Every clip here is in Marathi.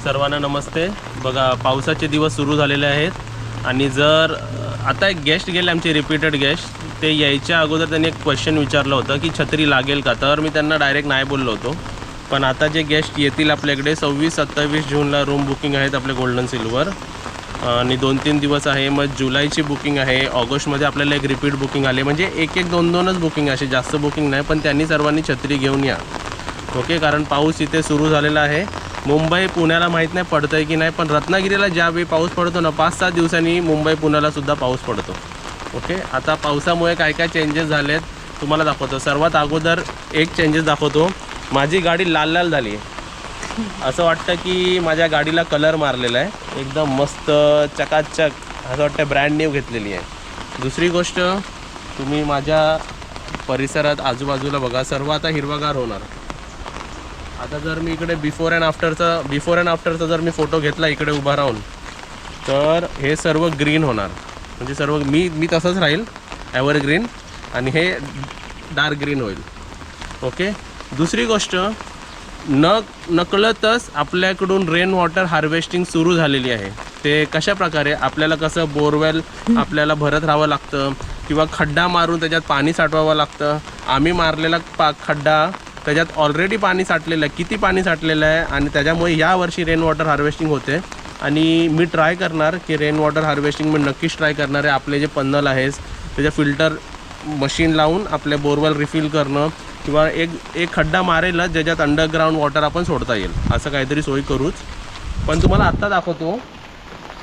सर्वांना नमस्ते। बघा पावसाचे दिवस सुरू झालेले आहेत आणि जर आता एक गेस्ट गेले आमचे रिपीटेड गेस्ट, ते यायच्या अगोदर त्यांनी एक क्वेश्चन विचारलं होतं की छत्री लागेल का, तर मी त्यांना डायरेक्ट नाही बोललो होतो। पण आता जे गेस्ट येतील आपल्याकडे 26-27 जूनला रूम बुकिंग आहेत आपले गोल्डन सिल्वर आणि 2-3 दिवस आहे। मग जुलैची बुकिंग आहे, ऑगस्टमध्ये आपल्याला एक रिपीट बुकिंग आले, म्हणजे एक 2-2च बुकिंग, असे जास्त बुकिंग नाही। पण त्यांनी सर्वांनी छत्री घेऊन या, ओके, कारण पाऊस इथे सुरू झालेला आहे। मुंबई पुण्याला माहीत नाही पडतं आहे की नाही, पण रत्नागिरीला ज्यावेळी पाऊस पडतो ना 5-7 दिवसांनी मुंबई पुण्यालासुद्धा पाऊस पडतो, ओके। आता पावसामुळे काय काय चेंजेस झाले आहेत तुम्हाला दाखवतो। सर्वात अगोदर एक चेंजेस दाखवतो, माझी गाडी लाल लाल झाली आहे। असं वाटतं की माझ्या गाडीला कलर मारलेला आहे, एकदम मस्त चकाचक, असं वाटतं ब्रँड न्यू घेतलेली आहे। दुसरी गोष्ट, तुम्ही माझ्या परिसरात आजूबाजूला बघा, सर्व आता हिरवागार होणार। आता जर मी इकडे बिफोर अँड आफ्टरचा जर मी फोटो घेतला इकडे उभा राहून, तर हे सर्व ग्रीन होणार, म्हणजे सर्व मी तसंच राहील एव्हरग्रीन आणि हे डार्क ग्रीन होईल, ओके। दुसरी गोष्ट, नकळतच आपल्याकडून रेन वॉटर हार्वेस्टिंग सुरू झालेली आहे। ते कशा प्रकारे, आपल्याला कसं बोरवेल आपल्याला भरत राहावं लागतं किंवा खड्डा मारून त्याच्यात पाणी साठवावं लागतं। आम्ही मारलेला खड्डा त्याच्यात ऑलरेडी पाणी साठलेलं आहे, किती पाणी साठलेलं आहे, आणि त्याच्यामुळे यावर्षी रेन वॉटर हार्वेस्टिंग होते। आणि मी ट्राय करणार की रेन वॉटर हार्वेस्टिंग मी नक्कीच ट्राय करणार आहे। आपले जे पन्नल आहेत त्याच्या फिल्टर मशीन लावून आपले बोरवेल रिफिल करणं किंवा एक खड्डा मारेल ज्याच्यात अंडरग्राऊंड वॉटर आपण सोडता येईल, असं काहीतरी सोय करूच। पण तुम्हाला आत्ता दाखवतो,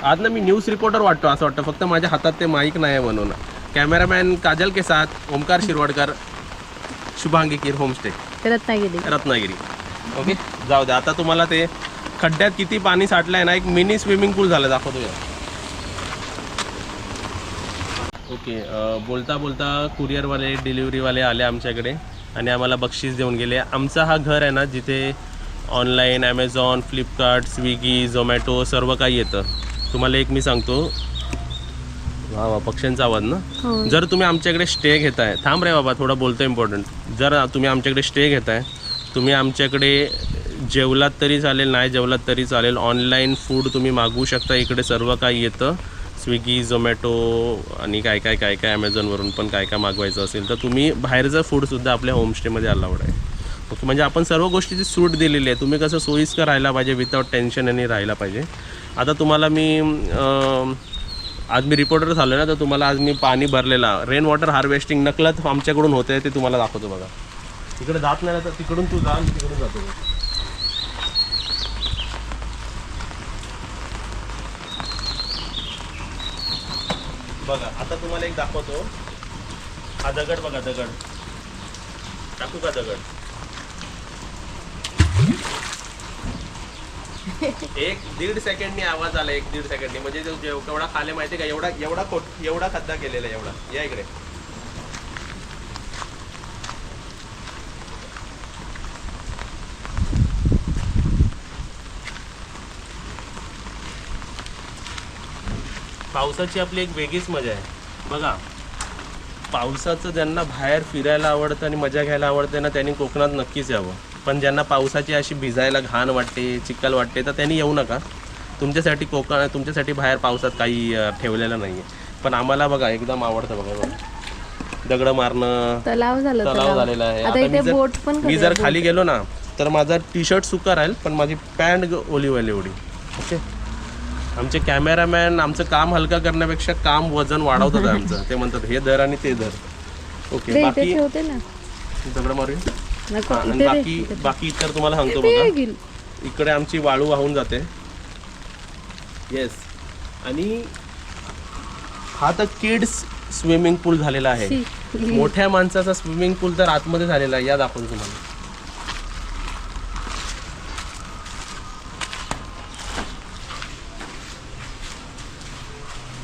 आज ना मी न्यूज रिपोर्टर वाटतो असं वाटतं, फक्त माझ्या हातात ते माईक नाही आहे म्हणून। कॅमेरामॅन काजल के साथ ओमकार शिरवाडकर, शुभांगी कीर होमस्टे, रत्नागिरी, ओके। जाऊ द्या, आता तुम्हाला ते खड्ड्यात किती पाणी साठलं आहे ना, एक मिनी स्विमिंग पूल झालं, दाखवतो या, ओके। बोलता बोलता कुरिअरवाले डिलिव्हरीवाले आले आमच्याकडे आणि आम्हाला बक्षीस देऊन गेले। आमचा हा घर आहे ना, जिथे online Amazon, Flipkart, Swiggy, Zomato सर्व काही येतं। तुम्हाला एक मी सांगतो, वा पक्ष्यांचा आवाज ना, जर तुम्ही आमच्याकडे स्टे घेताय, थांब रे बाबा थोडं बोलतो इम्पॉर्टंट, जर तुम्ही आमच्याकडे स्टे घेताय, तुम्ही आमच्याकडे जेवलात तरी चालेल, नाही जेवलात तरी चालेल, ऑनलाईन फूड तुम्ही मागवू शकता, इकडे सर्व काही येतं, स्विगी, झोमॅटो आणि काय ॲमेझॉनवरून पण काय मागवायचं असेल तर तुम्ही बाहेरचं फूडसुद्धा आपल्या होमस्टेमध्ये अलाउड आहे, ओके। म्हणजे आपण सर्व गोष्टीची सूट दिलेली आहे, तुम्ही कसं सोयीस्कर राहायला पाहिजे, विदाउट टेन्शन आणि राहायला पाहिजे। आता तुम्हाला आज मी रिपोर्टर झालो ना, तर तुम्हाला आज मी पाणी भरलेला रेन वॉटर हार्वेस्टिंग नकळत आमच्याकडून होतं आहे, ते तुम्हाला दाखवतो बघा। तिकडे जात नाही तर तिकडून तू जा, तिकडून जातो बघा। आता तुम्हाला एक दाखवतो, हा दगड बघा, दगड टाकू का, दगड 1-1.5 सेकंडनी आवाज आला, 1-1.5 सेकंडनी, म्हणजे केवढा खाले माहिती का, एवढा खड्डा केलेला आहे, एवढा। या इकडे, पावसाची आपली एक वेगळीच मजा आहे बघा। पावसाचं ज्यांना बाहेर फिरायला आवडतं आणि मजा घ्यायला आवडते ना, त्यांनी कोकणात नक्कीच यावं। पण ज्यांना पावसाची अशी भिजायला घाण वाटते, चिखल वाटते, तर त्यांनी येऊ नका। तुमच्यासाठी बाहेर पावसात काही ठेवलेलं नाही आहे। पण आम्हाला बघा एकदम आवडतं बघा, दगड मारणं, तलाव झालेला आहे। आता मी जर खाली गेलो ना तर माझा टी शर्ट सुका राहील, पण माझी पॅन्ट ओली व्हायला एवढी, ओके। आमचे कॅमेरामॅन आमचं काम हलका करण्यापेक्षा काम वजन वाढवतात आमचं, ते म्हणतात हे धर आणि ते धर, ओके। बाकी दगड मारूया, बाकी तर तुम्हाला सांगतो बघा, इकडे आमची वाळू वाहून जाते, येस। आणि हा तर किड्स स्विमिंग पूल झालेला आहे, मोठ्या माणसाचा स्विमिंग पूल तर आतमध्ये झालेला आहे, या दाखवतो तुम्हाला।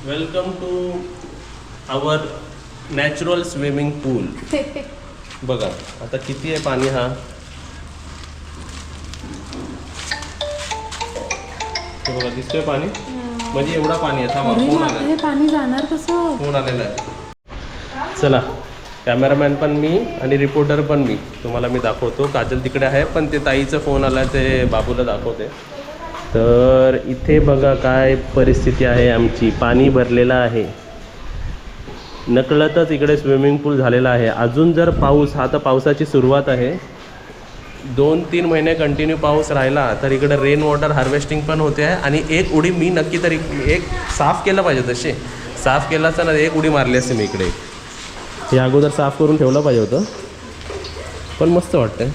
Welcome to our natural swimming pool. बघा आता किती आहे पाणी, हा बघा दिसतोय पाणी, म्हणजे एवढा पाणी आहे। थांबा, पाणी जाणार कसं, फोन आलेला आहे। चला, कॅमेरामॅन पण मी आणि रिपोर्टर पण मी, तुम्हाला मी दाखवतो। काजल तिकडे आहे, पण ते ताईचा फोन आला, ते बाबूला दाखवते। तर इथे बघा काय परिस्थिती आहे आमची. पाणी भरलेलं आहे, नकळतच इकडे स्विमिंग पूल झालेला आहे. अजून जर पाऊस, आता पावसाची सुरुवात आहे, 2-3 महिने कंटिन्यू पाऊस राहिला तर इकडे रेन वॉटर हार्वेस्टिंग पण होते आहे. आणि एक उडी मी नक्की तरी एक साफ केलं पाहिजे, तसे साफ केलं असतं ना, एक उडी मारली असते मी इकडे. हे अगोदर साफ करून ठेवलं पाहिजे होतं, पण मस्त वाटतं.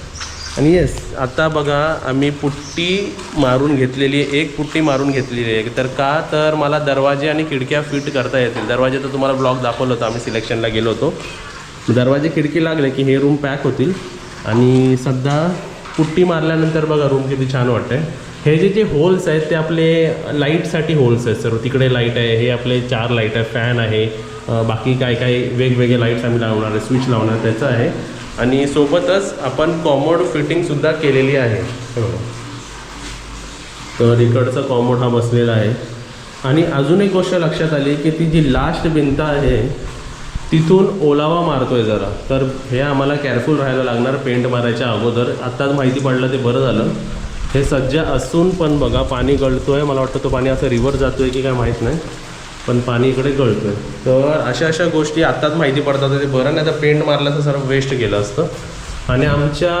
आणि येस, आता बघा आम्ही पुट्टी मारून घेतलेली आहे, एक पुट्टी मारून घेतलेली आहे. तर का तर मला दरवाजे आणि खिडक्या फिट करता येतील. दरवाजे तर तुम्हाला ब्लॉग दाखवलं होतं, आम्ही सिलेक्शनला गेलो होतो. दरवाजे खिडकी लागले की हे रूम पॅक होतील. आणि सध्या पुट्टी मारल्यानंतर बघा रूम किती छान वाटतं. हे जे होल्स आहेत ते आपले लाईटसाठी होल्स आहेत सर्व. तिकडे लाईट आहे, हे आपले 4 लाईट आहे, फॅन आहे, बाकी काय काय वेगवेगळे लाईट्स आम्ही लावणार आहे, स्विच लावणार त्याचं आहे. आणि सोबतच आपण कॉमोड फिटिंगसुद्धा केलेली आहे. तर इकडचा कॉमोड हा बसलेला आहे. आणि अजून एक गोष्ट लक्षात आली की ती जी लास्ट भिंत आहे तिथून ओलावा मारतोय जरा. तर हे आम्हाला केअरफुल राहायला लागणार पेंट मारायच्या अगोदर. आत्ताच माहिती पडलं ते बरं झालं. हे सज्ज असून पण बघा पाणी गळतोय. मला वाटतं तो पाणी असं रिव्हर जातोय की काय माहीत नाही, पण पाणी इकडे गळतोय. तर अशा गोष्टी आत्ताच माहिती पडतात, ते बरं. नाही तर पेंट मारलं तर सर्व वेस्ट गेलं असतं. आणि आमच्या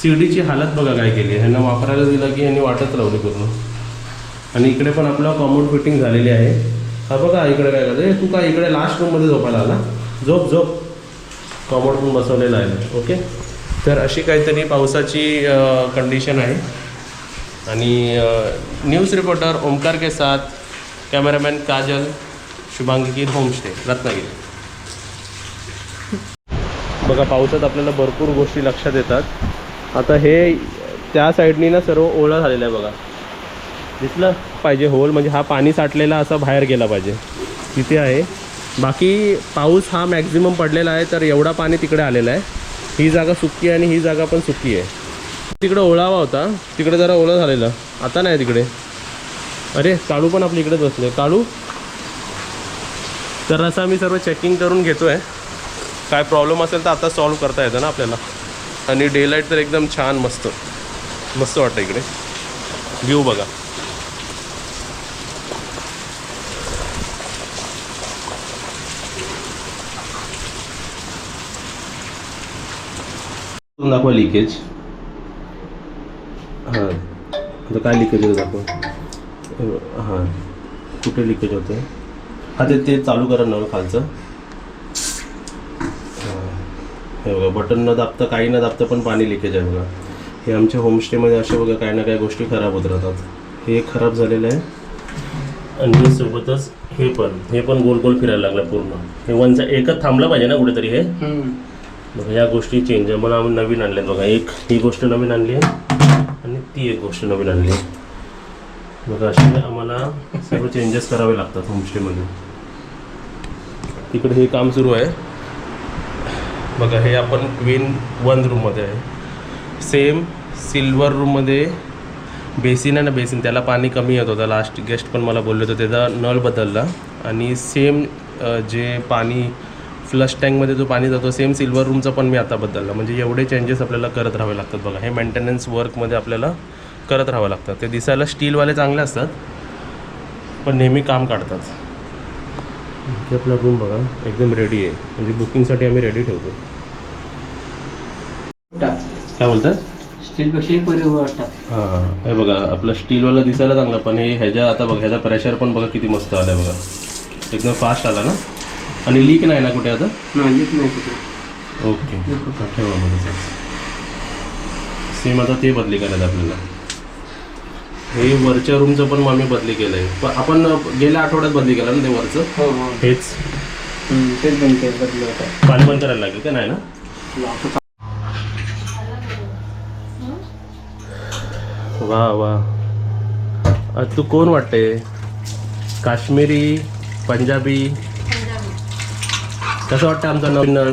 सीडीची हालत बघा काय केली आहे. ह्यांना वापरायला दिलं की ह्यांनी वाटच लावली पूर्ण. आणि इकडे पण आपलं कॉमोड फिटिंग झालेली आहे. हा बघा इकडे काय करते, तू काय इकडे लास्ट रूममध्ये झोपायला आला, झोप झोप. कॉमोड पण बसवलेला आहे. ओके, तर अशी काहीतरी पावसाची कंडिशन आहे. आणि न्यूज़ रिपोर्टर ओमकार के साथ कॅमेरामॅन काजल, शुभांगी, होमस्टे रत्नागिरी. बघा पावसात आपल्याला भरपूर गोष्टी लक्षात येतात. आता हे त्या साईडनी ना सर्व ओला झालेला आहे बघा, दिसलं पाहिजे होल, म्हणजे हा पाणी साठलेला असा बाहेर गेला पाहिजे, तिथे आहे. बाकी पाऊस हा मॅक्झिमम पडलेला आहे, तर एवढा पाणी तिकडे आलेला आहे. ही जागा सुकी आहे आणि ही जागा पण सुकी आहे. तिकडे ओलावा होता, तिकडे जरा ओला झालेला, आता नाही तिकडे. अरे काळू पण आपल्या इकडेच बसले. काळू, तर असं आम्ही सर्व चेकिंग करून घेतो आहे. काय प्रॉब्लेम असेल तर आता सॉल्व करता येतं ना आपल्याला. आणि डे लाईट तर एकदम छान मस्त मस्त वाटतं. इकडे व्ह्यू बघा. दाखवा लिकेज. हां, आता काय लिकेज होतं दाखवा. हां, कुठे लिकेज होतं. हां, ते चालू करा ना खालचं. हे बघा, बटन न दाबता, काही न दाबता पण पाणी लिकेज आहे बघा. हे आमच्या होमस्टेमध्ये असे बघा काही ना काही गोष्टी खराब होत राहतात. हे खराब झालेलं आहे. आणि सोबतच हे पण गोल गोल फिरायला लागलं पूर्ण. हे वनचा एकच थांबलं पाहिजे ना कुठेतरी. हे बघा या गोष्टी चेंज आहे, मला नवीन आणल्यात बघा. एक ही गोष्ट नवीन आणली आहे आणि ती एक गोष्ट नवीन आणली आहे बघा. असे आम्हाला सर्व चेंजेस करावे लागतात होमस्टेमध्ये. तिकडे हे काम सुरू आहे बघा. हे आपण क्वीन 1 रूममध्ये आहे. सेम सिल्वर रूममध्ये बेसिन आहे ना, बेसिन त्याला पाणी कमी येत होतं. लास्ट गेस्ट पण मला बोलले होते, त्याचा नळ बदलला. आणि सेम जे पाणी फ्लश टँकमध्ये जो पाणी जातो, सेम सिल्वर रूमचं पण मी आता बदललं. म्हणजे एवढे चेंजेस आपल्याला करत राहावे लागतात बघा. हे मेंटेनन्स वर्कमध्ये आपल्याला करत राहावं लागतं. ते दिसायला स्टीलवाले चांगले असतात पण नेहमी काम काढतात. हे आपला रूम बघा एकदम रेडी आहे, म्हणजे बुकिंगसाठी आम्ही रेडी ठेवतो. काय बोलतात, स्टीलपेक्षाही बरे वाटतात. हां, हे बघा आपलं स्टीलवाला दिसायला चांगला, पण हे ह्याच्या आता बघा ह्याचा प्रेशर पण बघा किती मस्त आला आहे बघा. एकदम फास्ट आला ना. आणि लीक नाही ना कुठे आता. नाही कुठे. ओके, ठेवा मध्ये सेम. आता ते बदली करायचं आपल्याला. हे वरच्या रूमचं पण आम्ही बदली केलं आहे. पण आपण गेल्या आठवड्यात बदली केलं ना ते वरचं. हो, हेच बदली होतं. पाणी बंद करायला लागेल का नाही ना. वा वा, तू कोण वाटते, काश्मीरी, पंजाबी? कसं वाटतं आमचा नवीन नळ?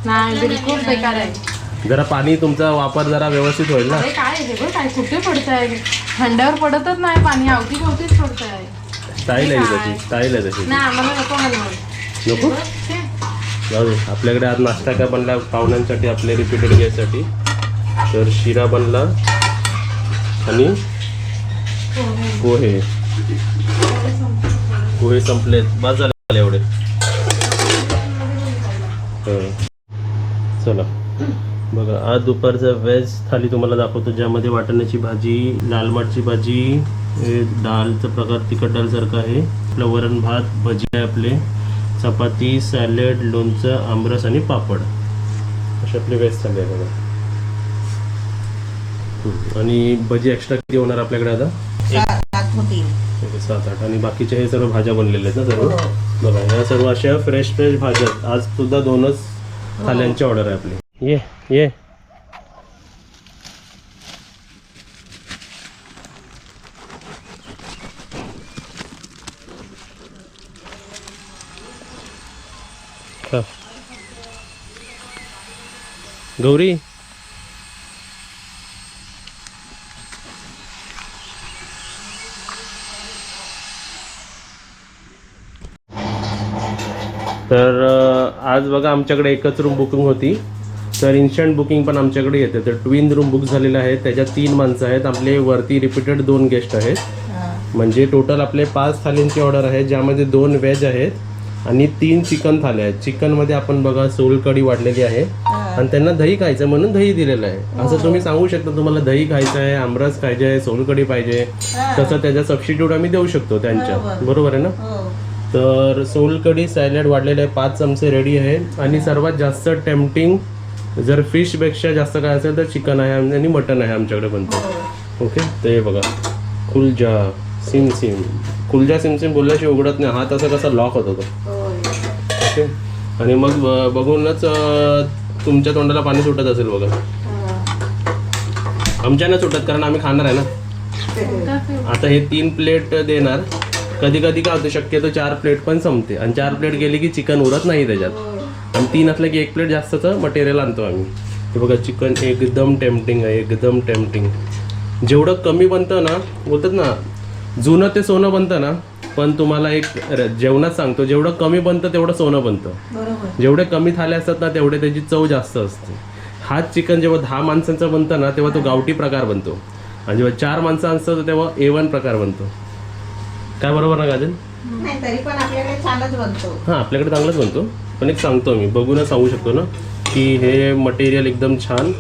नाही, बिलकुल बेकार आहे. जरा पाणी तुमचा वापर जरा व्यवस्थित होईल ना. अरे काय आहे बघ, काय कुठे पडत आहे, हंड्यावर पडतच नाही पाणी, अवती भोवतीच पडत आहे. स्टाईल आहे तशी, स्टाईल आहे तशी. नाही आम्हाला नको हलवून. नको जाऊ दे. आपल्याकडे आज नाश्ता काय बनला पाहुण्यांसाठी, आपल्या रिपीटेड गेस्टसाठी. तर शिरा बनला आणि पोहे पोहे संपलेत, बस झाले एवढे. चला बघा, आज दुपारचा व्हेज थाली तुम्हाला दाखवतो, ज्यामध्ये वाटाण्याची भाजी, लाल माठची भाजी, डालचा प्रकार तिखट डालसारखं आहे, आपलं वरण भात, भजी आहे आपले, चपाती, सॅलड, लोणचं, आमरस आणि पापड, असे आपले व्हेज थाली आहे बघा. आणि भजी एक्स्ट्रा किती होणार आपल्याकडे आता? 7-8. आणि बाकीचे हे सर्व भाज्या बनलेले आहेत ना सर्व. बघा ह्या सर्व अशा फ्रेश भाज्या. आज सुद्धा 2च थाल्यांची ऑर्डर आहे आपली. ये गौरी, तर आज बघा आमच्याकडे एकच रूम बुकिंग होती, तर इन्स्टंट बुकिंग पण आमच्याकडे येते. तर ट्विन रूम बुक झालेले आहेत, त्याच्यात 3 माणसं आहेत, आपले वरती रिपीटेड 2 गेस्ट आहेत, म्हणजे टोटल आपले 5 थालींची ऑर्डर आहे, ज्यामध्ये 2 व्हेज आहेत आणि 3 चिकन थाल्या आहेत. चिकनमध्ये आपण बघा सोलकढी वाढलेली आहे आणि त्यांना दही खायचं म्हणून दही दिलेलं आहे. असं तुम्ही सांगू शकता तुम्हाला दही खायचं आहे, आमरस खायचे आहे, सोलकढी पाहिजे, तसं त्याचा सबस्टिट्यूट आम्ही देऊ शकतो त्यांच्या, बरोबर आहे ना. तर सोलकढी, सॅलड वाढलेले आहे, 5 चमचे रेडी आहे. आणि सर्वात जास्त टेम्पटिंग जर फिशपेक्षा जास्त काय असेल तर चिकन आहे आणि मटन आहे आमच्याकडे बनतं. ओके, ते बघा कुलजा सिमसिम, कुलजा सिमसिम बोलल्याशिवाय उघडत नाही, हात असा कसा लॉक होत होता. ओके, आणि मग बघूनच तुमच्या तोंडाला पाणी सुटत असेल बघा. आमच्या नाही सुटत कारण आम्ही खाणार आहे ना. आता हे 3 प्लेट देणार, कधी कधी काय होतं शक्यतो 4 प्लेट पण संपते, आणि 4 प्लेट गेली की चिकन उरत नाही त्याच्यात, आणि 3 असलं की 1 प्लेट जास्तचं मटेरियल आणतो आम्ही. हे बघा चिकन एकदम टेम्पटिंग आहे, एकदम टेम्पटिंग. जेवढं कमी बनतं ना, बोलतात ना जुनं ते सोनं बनतं ना, पण तुम्हाला एक जेवणात सांगतो, जेवढं कमी बनतं तेवढं सोनं बनतं. जेवढे कमी थाले असतात ना तेवढे त्याची चव जास्त असते. हाच चिकन जेव्हा 10 माणसांचं बनतं ना तेव्हा तो गावठी प्रकार बनतो, आणि जेव्हा 4 माणसं असतं तेव्हा A1 प्रकार बनतो. काय बरोबर ना गाजन? तरी पण आपल्याकडे छानच बनतो. हां, आपल्याकडे चांगलंच बनतो, पण एक सांगतो मी, बघूनच सांगू शकतो ना की हे मटेरियल एकदम छान,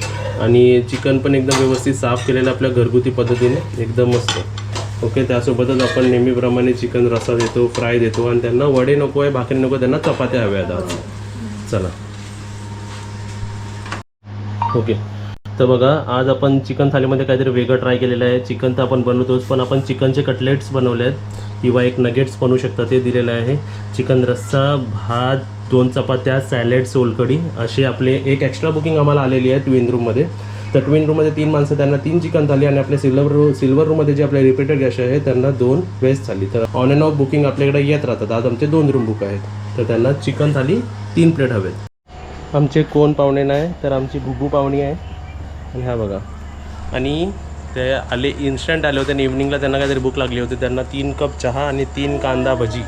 आणि चिकन पण एकदम व्यवस्थित साफ केलेलं आपल्या घरगुती पद्धतीने, एकदम मस्त. ओके, त्यासोबतच आपण नेहमीप्रमाणे चिकन रस्सा देतो, फ्राय देतो, आणि त्यांना वडे नको आहे, भाकरी नको, त्यांना चपात्या हव्या आहेत. चला ओके, तर बघा आज आपण चिकन थालीमध्ये काहीतरी वेगळं ट्राय केलेलं आहे. चिकन तर आपण बनवतोच, पण आपण चिकनचे कटलेट्स बनवले आहेत, किंवा एक नगेट्स बनवू शकता ते दिलेलं आहे. चिकन रस्सा, भात, 2 चपात्या, सॅलेड, सोलकढी, असे आपले एक एक्स्ट्रा बुकिंग आम्हाला आलेली आहे ट्विन रूममध्ये. तर ट्विन रूममध्ये 3 माणसं, त्यांना 3 चिकन थाली, आणि आपल्या सिल्वर रूममध्ये जे आपले रिपीटेड गेस्ट आहे त्यांना 2 व्हेज थाली. तर ऑन अँड ऑफ बुकिंग आपल्याकडे येत राहतात. आज आमचे 2 रूम बुक आहेत, तर त्यांना चिकन थाली 3 प्लेट हवेत. आमचे कोण पाहुणे नाही, तर आमची बुबू पाहुणी आहे, आणि हा बघा. आणि ते आले, इन्स्टंट आले होते, आणि इव्हनिंगला त्यांना काहीतरी भूक लागली होती. त्यांना 3 कप चहा आणि 3 कांदा भजी,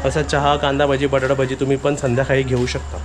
असा चहा, कांदा भजी, बटाटा भजी तुम्ही पण संध्याकाळी घेऊ शकता.